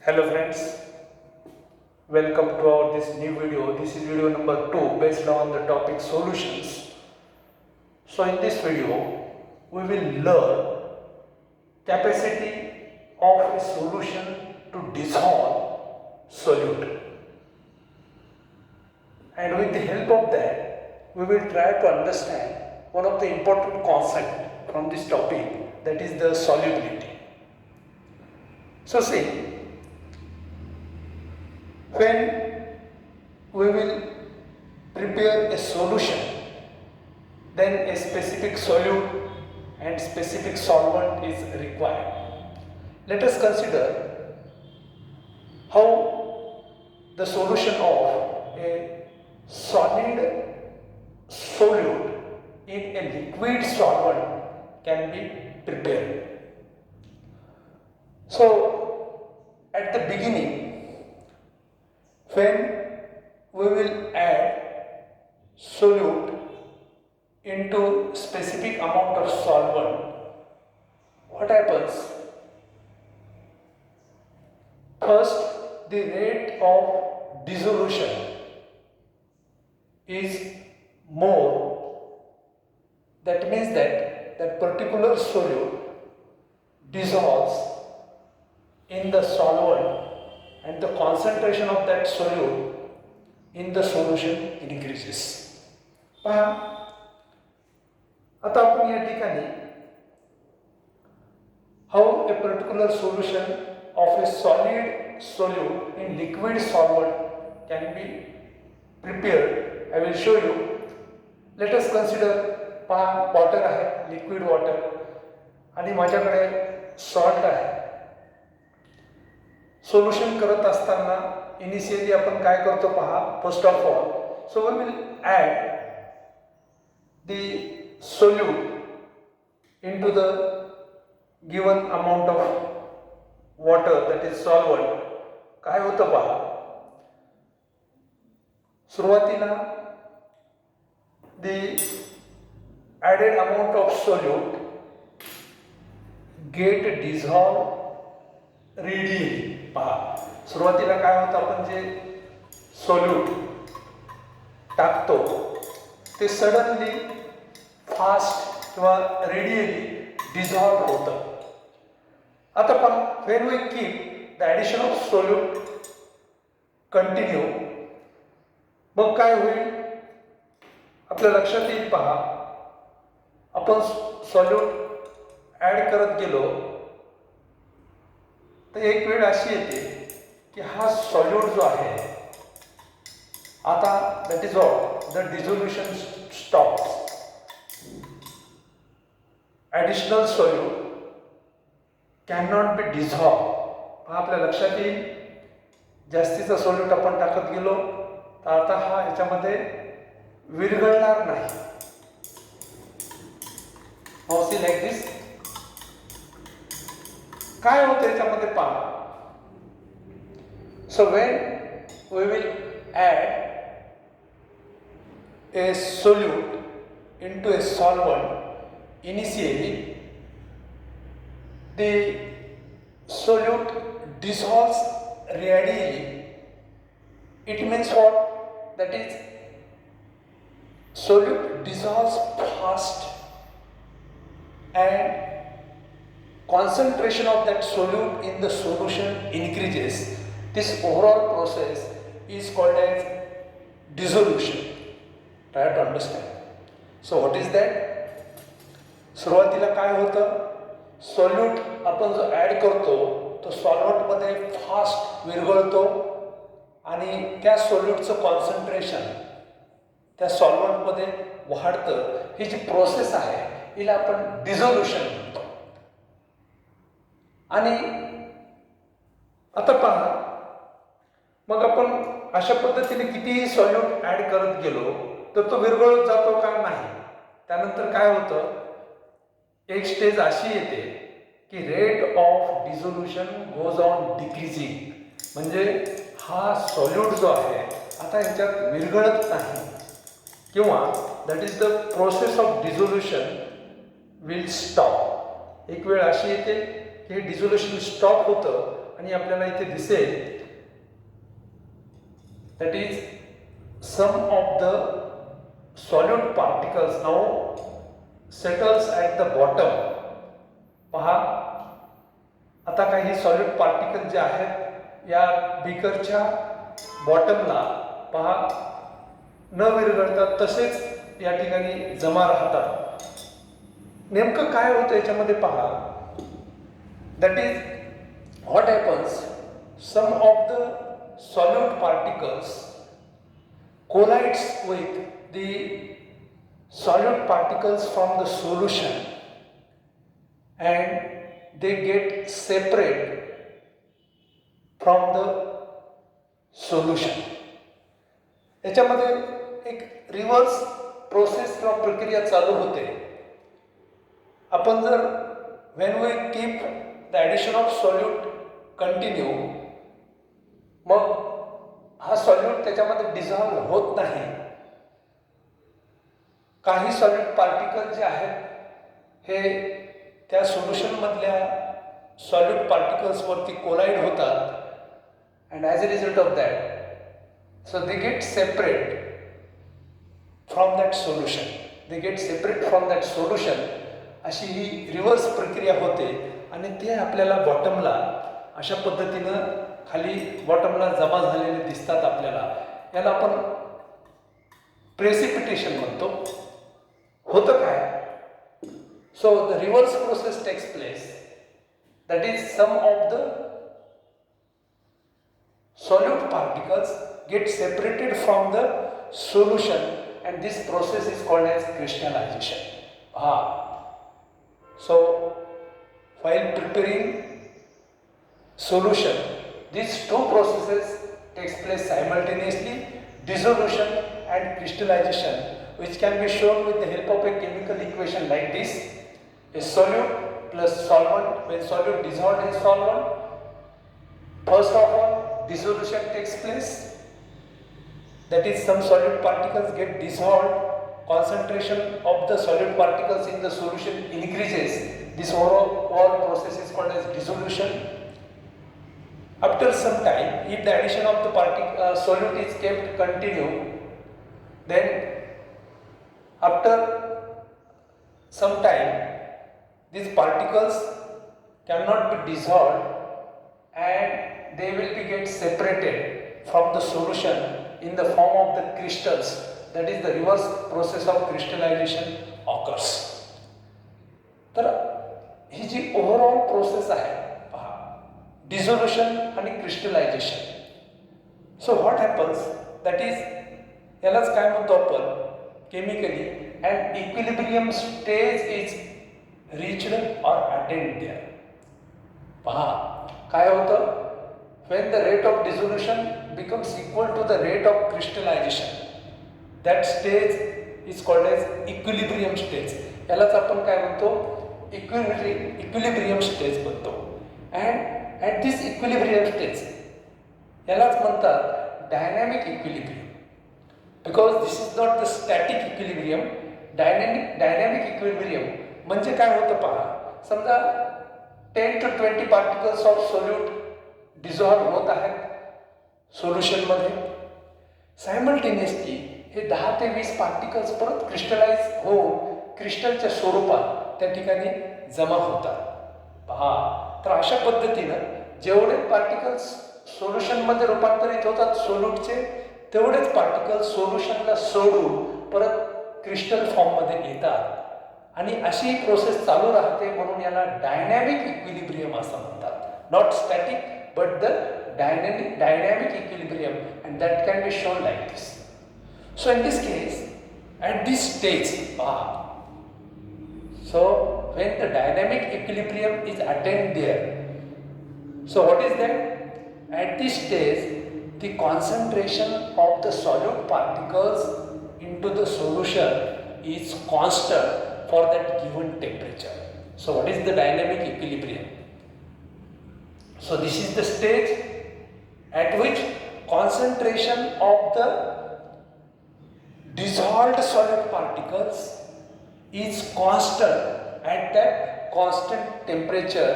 Hello friends, welcome to our this new video. This is video number 2 based on the topic solutions. So in this video, we will learn capacity of a solution to dissolve solute. And with the help of that, we will try to understand one of the important concepts from this topic, that is the solubility. So see, when we will prepare a solution, then a specific solute and specific solvent is required. Let us consider how the solution of a solid solute in a liquid solvent can be prepared. So, at the beginning, when we will add solute into specific amount of solvent, what happens? First, the rate of dissolution is more. That means that that particular solute dissolves in the solvent and the concentration of that solute in the solution increases. पहा, आता आपण या ठिकाणी how a particular solution of a solid solute in liquid solvent can be prepared, I will show you. Let us consider, पहा, water आहे, liquid water, आणि माझ्याकडे salt आहे. सोल्यूशन करत असताना इनिशियली आपण काय करतो पहा, first of all, so we will add the solute into the given amount of water, that is solvent. काय होतं पहा, सुरुवातीला the added amount of solute get dissolve readily. पहा, सुरुवातीला काय होतं, आपण जे सोल्यूट टाकतो ते सडनली फास्ट किंवा रेडियली डिझॉल्व होतं. आता पहा, when we keep the addition of solute continue, मग काय होईल आपल्या लक्षात येईल. पहा, आपण सोल्यूट ॲड करत गेलो तर एक वेळ अशी येते की हा सॉल्यूट जो आहे, आता that is all the dissolution stops. Additional solute can not be dissolve. आपल्या लक्षात येईल, जास्तीचा सॉल्यूट आपण टाकत गेलो तर आता हा याच्यामध्ये विरघळणार नाही. See like this. काय होतं याच्यामध्ये पहा. So when we will add a solute into a solvent, initially the solute dissolves readily. It means what? That is, solute dissolves fast and concentration of that solute in the solution increases. This overall process is called as dissolution. Try to understand. So what is that? सुरुवातीला काय होतं, solute आपण जो add करतो तो सॉल्व्हंटमध्ये fast विरघळतो आणि त्या सोल्यूटचं कॉन्सन्ट्रेशन त्या सॉल्व्हंटमध्ये वाढतं. ही जी प्रोसेस आहे हिला आपण डिझोल्युशन म्हणतो. आणि आता पहा, मग आपण अशा पद्धतीने कितीही सॉल्यूट ॲड करत गेलो तर तो विरघळत जातो का? नाही. त्यानंतर काय होतं, एक स्टेज अशी येते की rate of dissolution goes on decreasing. म्हणजे हा सॉल्यूट जो आहे आता याच्यात विरघळत नाही, किंवा that is the process of dissolution will stop. एक वेळ अशी येते की हे डिझोल्युशन स्टॉप होतं आणि आपल्याला इथे दिसेल that is some of the solute particles now settles at the bottom. पहा आता काही सॉल्यूट पार्टिकल जे आहेत या बीकरच्या बॉटमला पहा न विरघळता तसेच या ठिकाणी जमा राहतात. नेमकं काय होतं याच्यामध्ये पहा. That is what happens, some of the solute particles collides with the solute particles from the solution and they get separate from the solution. याच्यामध्ये एक रिव्हर्स प्रोसेस किंवा प्रक्रिया चालू होते. आपण जर when we keep the addition of solute continue, मग हा सॉल्यूट त्याच्यामध्ये डिझॉल्व्ह होत नाही. काही सॉल्यूट पार्टिकल जे आहेत हे त्या सोल्युशनमधल्या सॉल्यूट पार्टिकल्सवरती कोलाइड होतात and as a result of that so they get separate from that solution. They get separate from that solution. अशी ही रिव्हर्स प्रक्रिया होते आणि ते आपल्याला बॉटमला अशा पद्धतीनं खाली बॉटमला जमा झालेले दिसतात आपल्याला. याला आपण प्रेसिपिटेशन म्हणतो. होतं काय, so the reverse process takes place. That is some of the solute particles get separated from the solution and this process is called as crystallization. So while preparing solution, these two processes takes place simultaneously, dissolution and crystallization, which can be shown with the help of a chemical equation like this. A solute plus solvent, when solute dissolved in solvent, first of all dissolution takes place. That is, some solute particles get dissolved, concentration of the solute particles in the solution increases. This overall process is called as dissolution. After some time, if the addition of the solute is kept continue, then after some time these particles cannot be dissolved and they will be get separated from the solution in the form of the crystals. That is, the reverse process of crystallization occurs. तर ही जी overall process आहे पहा, dissolution आणि crystallization. So what happens, that is यालाच काय म्हणतो आपण chemically and equilibrium stage is reached or attained there. पहा काय होतं, when the rate of dissolution becomes equal to the rate of crystallization, that stage is called as equilibrium stage. यालाच आपण काय म्हणतो, इक्विलिब्रियम स्टेज म्हणतो. And at this equilibrium stage यालाच म्हणतात dynamic equilibrium. Because this is not the static equilibrium. Dynamic equilibrium म्हणजे काय होतं पहा, समजा 10 to 20 particles of solute dissolve होत आहेत सोल्युशनमध्ये. सायमल्टेनियसली हे 10 ते 20 पार्टिकल्स परत क्रिस्टलाइज होऊन क्रिस्टलच्या स्वरूपात त्या ठिकाणी जमा होतात. पहा, तर अशा पद्धतीनं जेवढे पार्टिकल्स सोल्युशनमध्ये रूपांतरित होतात सोल्यूटचे, तेवढेच पार्टिकल्स सोल्युशनला सोडून परत क्रिस्टल फॉर्ममध्ये येतात. आणि अशी प्रोसेस चालू राहते, म्हणून याला डायनॅमिक इक्विलिब्रियम असं म्हणतात. Not static but the dynamic equilibrium, and that can be shown like this. So in this case at this stage पहा, so when the dynamic equilibrium is attained there, so what is that? At this stage the concentration of the solute particles into the solution is constant for that given temperature. So what is the dynamic equilibrium? So this is the stage at which concentration of the dissolved solute particles is constant at that constant temperature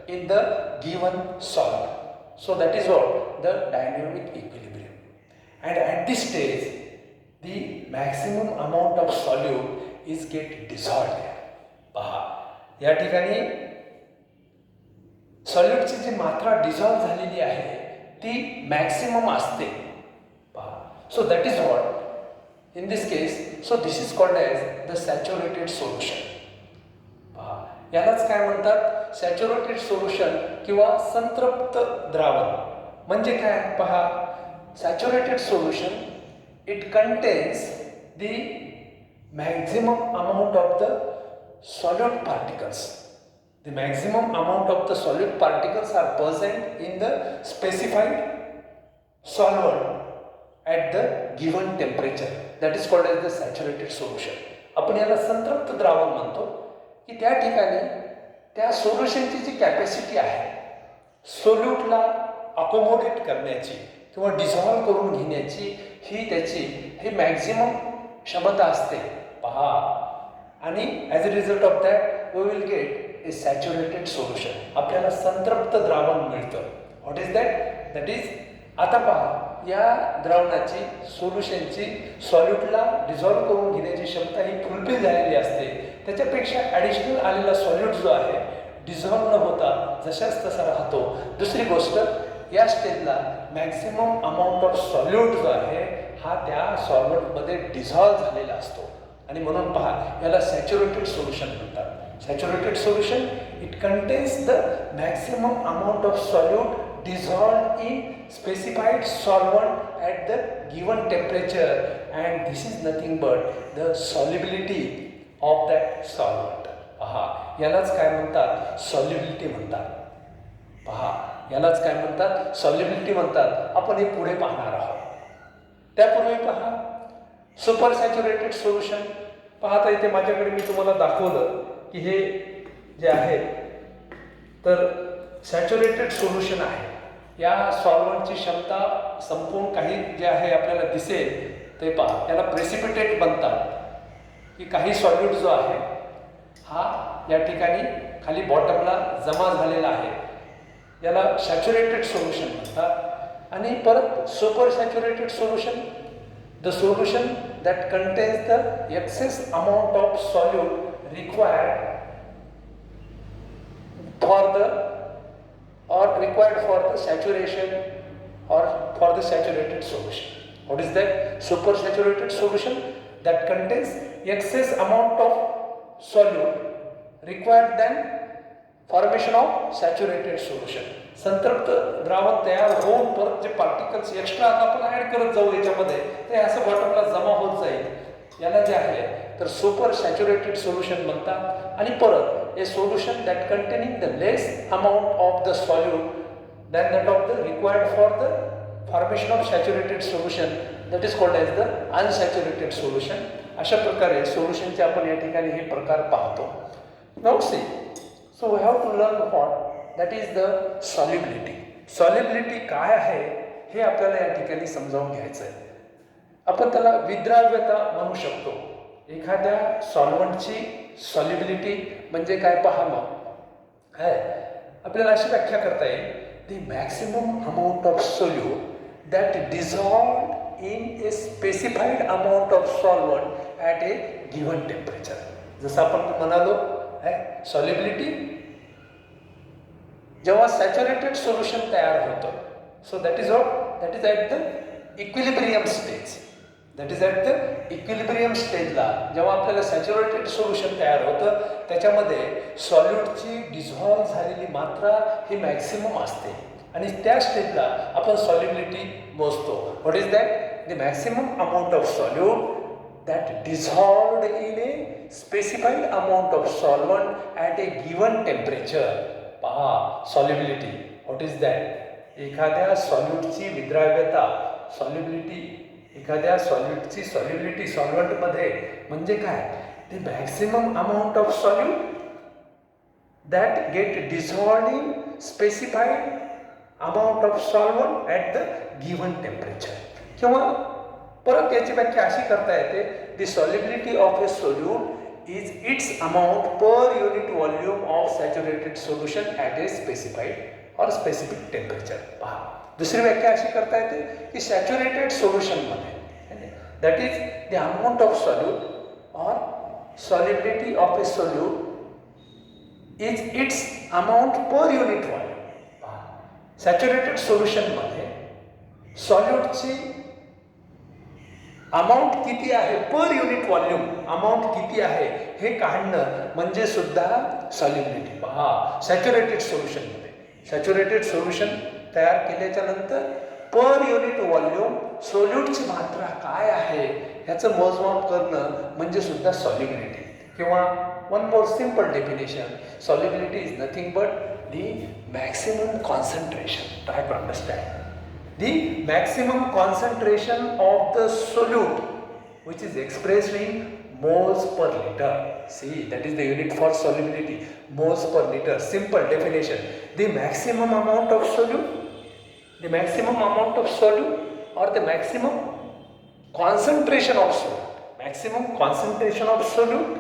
in the given solute. So that is what the dynamic equilibrium. And at this stage, the maximum amount of solute is get dissolved there. पहा या ठिकाणी सॉल्यूटची जी मात्रा dissolve झालेली आहे ती maximum असते. पहा, so that is what in this case, so this is called as the saturated solution. पहा, यालाच काय म्हणतात, सॅच्युरेटेड सोल्युशन किंवा संतृप्त द्रावण. म्हणजे काय, पहा, saturated solution it contains the maximum amount of the solute particles. The maximum amount of the solute particles are present in the specified solvent at the given temperature. That is called as the saturated solution. आपण याला संतृप्त द्रावण म्हणतो की त्या ठिकाणी त्या सोल्युशनची जी capacity आहे सोल्यूटला अकोमोडेट करण्याची किंवा डिझॉल्व करून घेण्याची ही मॅक्झिमम क्षमता असते. पहा, आणि as a result of that we will get a saturated solution. आपल्याला संतृप्त द्रावण मिळतं. What is that? That is, आता पहा, या द्रावणाची सोल्युशनची सॉल्यूटला डिझॉल्व करून घेण्याची क्षमता ही फुलफिल झालेली असते. त्याच्यापेक्षा ॲडिशनल आलेला सॉल्यूट जो आहे डिझॉल्व न होता जशाच तसा राहतो. दुसरी गोष्ट, या स्टेजला मॅक्सिमम अमाऊंट ऑफ सॉल्यूट जो आहे हा त्या सॉल्व्हंटमध्ये डिझॉल्व झालेला असतो. आणि म्हणून पहा, याला सॅच्युरेटेड सोल्युशन म्हणतात. Saturated solution it contains the maximum amount of solute dissolve in specified solvent at the given temperature and this is nothing but the solubility of that solvent. पहा, यालाच काय म्हणतात, सॉल्युबिलिटी म्हणतात. पहा, यालाच काय म्हणतात, सॉल्युबिलिटी म्हणतात. आपण हे पुढे पाहणार आहोत. त्यापूर्वी पहा, सुपर सॅच्युरेटेड सोल्युशन. पाहता इथे माझ्याकडे मी तुम्हाला दाखवलं की हे जे आहे तर सॅच्युरेटेड सोल्युशन आहे. या सॉल्वंटची क्षमता संपूर्ण काही जे आहे आपल्याला दिसेल ते पहा. याला प्रेसिपिटेट म्हणतात की काही सॉल्यूट जो आहे हा या ठिकाणी खाली बॉटमला जमा झालेला आहे. याला सॅच्युरेटेड सोल्युशन म्हणतात. आणि परत super saturated solution, the solution that contains the excess amount of solute required for the saturation or for the saturated solution. What is that? Super saturated solution that contains excess amount of solute required than formation of saturated solution. संतृप्त द्रावण तयार होऊन परत जे particles extra आपण add करत जाऊ याच्यामध्ये ते असं बॉटमला जमा होत जाईल. याला जे आहे तर सुपर सॅच्युरेटेड सोल्युशन म्हणतात. आणि परत a solution that containing the less amount of the solute than that of the required for the formation of saturated solution that is called as the unsaturated solution. अशा प्रकारे सोल्युशनचे आपण या ठिकाणी हे प्रकार पाहतो. Now see, so we have to learn what that is the solubility. Solubility काय आहे हे आपल्याला या ठिकाणी समजावून घ्यायचं आहे. आपण त्याला विद्राव्यता म्हणू शकतो. एखाद्या सॉल्वंटची सॉल्युबिलिटी म्हणजे काय पहा मग आहे आपल्याला अशी व्याख्या करता येईल, the maximum amount of solute that dissolved in a specified amount of solvent at a given temperature. जसं आपण म्हणालो सॉल्युबिलिटी जेव्हा सॅच्युरेटेड सोल्युशन तयार होतं, so that is at the equilibrium stage. That is at the equilibrium स्टेजला जेव्हा आपल्याला saturated solution तयार होतं त्याच्यामध्ये सॉल्यूटची डिझॉल्व झालेली मात्रा ही मॅक्सिमम असते आणि त्या स्टेजला आपण सॉल्युबिलिटी मोजतो. What is that? The maximum amount of solute that dissolved in a specified amount of solvent at a given temperature. पहा, solubility. What is that? एखाद्या सॉल्यूटची विद्राव्यता, सॉल्युबिलिटी, एखाद्या सॉल्यूटची सॉल्युबिलिटी सॉल्वंटमध्ये म्हणजे काय? the maximum amount of solute that get dissolved in specified amount of solvent at the given temperature. किंवा परत याची व्याख्या अशी करता येते, the solubility of a solute is its amount per unit volume of saturated solution at a specified और specific temperature. पहा, दुसरी व्याख्या अशी करता येते की सॅच्युरेटेड सोल्युशनमध्ये that is the amount of solute और solubility of a solute is its amount per unit volume. Saturated सोल्युशनमध्ये सॉल्यूटची अमाऊंट किती आहे पर युनिट व्हॉल्यूम, अमाऊंट किती आहे हे काढणं म्हणजे सुद्धा सॉल्युबिलिटी. पहा, सॅच्युरेटेड सोल्युशनमध्ये सॅच्युरेटेड सोल्युशन तयार केल्याच्या नंतर पर युनिट व्हॉल्यूम सोल्यूटची मात्रा काय आहे ह्याचं मोजमाप करणं म्हणजे सुद्धा सॉल्युबिलिटी. किंवा one more simple definition, solubility is nothing but the maximum concentration. Try to understand. The maximum concentration of the solute which is expressed in moles per liter. See, that is the unit for solubility, moles per liter. Simple definition. The maximum amount of solute or the maximum concentration of solute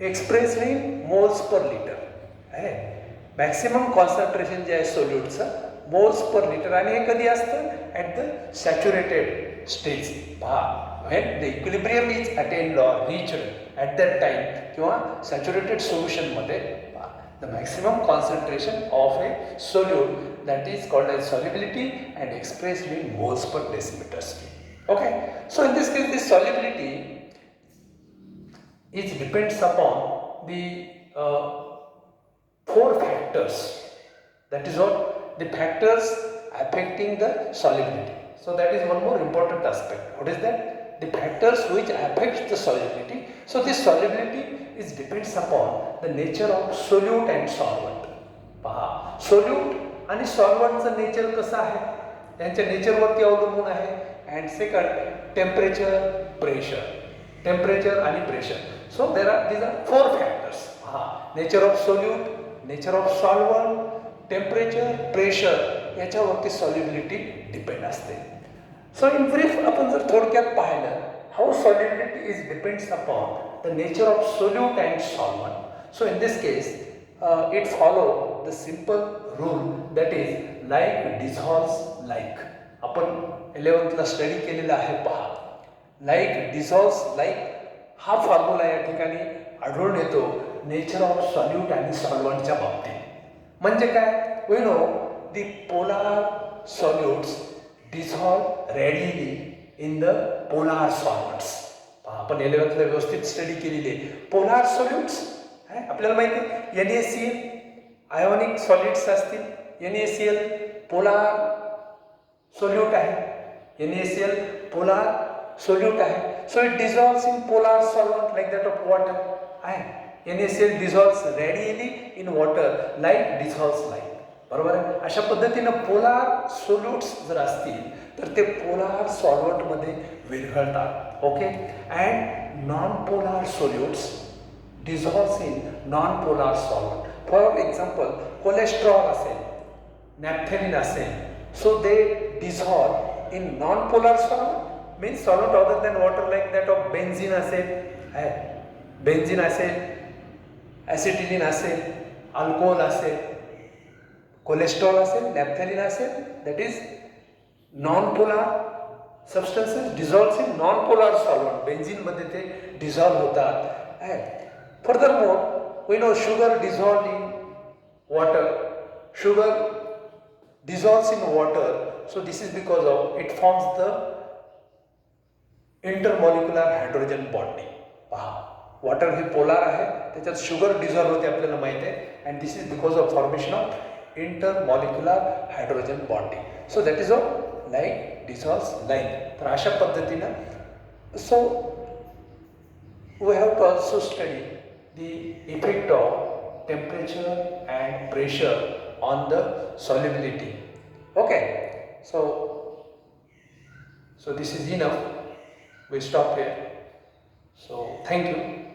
expressed in moles per liter. Maximum concentration जे आहे सोल्यूटचं moles per litre, आणि हे कधी असतं at the saturated stage. पहा, when the equilibrium is attained or reached at that time किंवा saturated सोल्युशनमध्ये the maximum concentration of a solute that is called as solubility and expressed in moles per decimetre square. Okay, so in this case this solubility is depends upon the four factors. That is what the factors affecting the solubility. So that is one more important aspect. What is that? The factors which affect the solubility. So this solubility is depends upon the nature of solute and solvent. पहा, solute आणि solventचं nature कसं आहे, त्यांच्या नेचरवरती अवलंबून आहे. And second, temperature आणि pressure. So these are four factors. पहा, nature of solute, nature of solvent, temperature, pressure याच्यावरती सॉल्युबिलिटी डिपेंड असते. सो इन ब्रीफ आपण जर थोडक्यात पाहिलं, how solubility is depends upon the nature of solute and solvent. So in this case it follow the simple rule that is like dissolves like. आपण 11th ला study केलेला आहे. पहा, लाईक डिझॉल्व्स लाईक हा फॉर्म्युला या ठिकाणी आढळून येतो नेचर ऑफ सॉल्यूट आणि सॉल्वंटच्या बाबतीत. म्हणजे काय, we know the polar solutes dissolve readily in the polar solvents. आपण 11th ला व्यवस्थित स्टडी केलेली आहे. पोलार सॉल्यूट्स आपल्याला माहिती आहे, NaCl आयोनिक सॉलिड्स असतील. NaCl पोलार सोल्यूट आहे, NaCl पोलार सोल्यूट आहे. So it dissolves in polar solvent like that of water आहे. NaCl dissolves readily in water like dissolves light. बरोबर आहे. अशा पद्धतीनं पोलार सोल्यूट्स जर असतील तर ते पोलार सॉल्वंटमध्ये विरघळतात. Okay, and non polar solutes dissolves in non polar solvent. For example, cholesterol असेल, नॅफ्थेलिन असेल, so they dissolve in non polar solvent, means solvent other than water like that of benzene असेल, acetylene असेल, alcohol असेल, cholesterol असेल, naphthalene असेल, that is non polar substances dissolves in non polar solvent. बेन्झिनमध्ये ते dissolve होतात. Furthermore we know sugar dissolve in water, sugar dissolves in water. So this is because of it forms the intermolecular hydrogen bonding. पहा, water हे polar आहे, त्याच्यात sugar dissolve होते आपल्याला माहिती आहे. And this is because of formation of intermolecular hydrogen bonding. So that is of like dissolves like. तर अशा पद्धतीनं so we have to also study the effect of temperature and pressure on the solubility. Okay, so this is enough. We stop here. So thank you.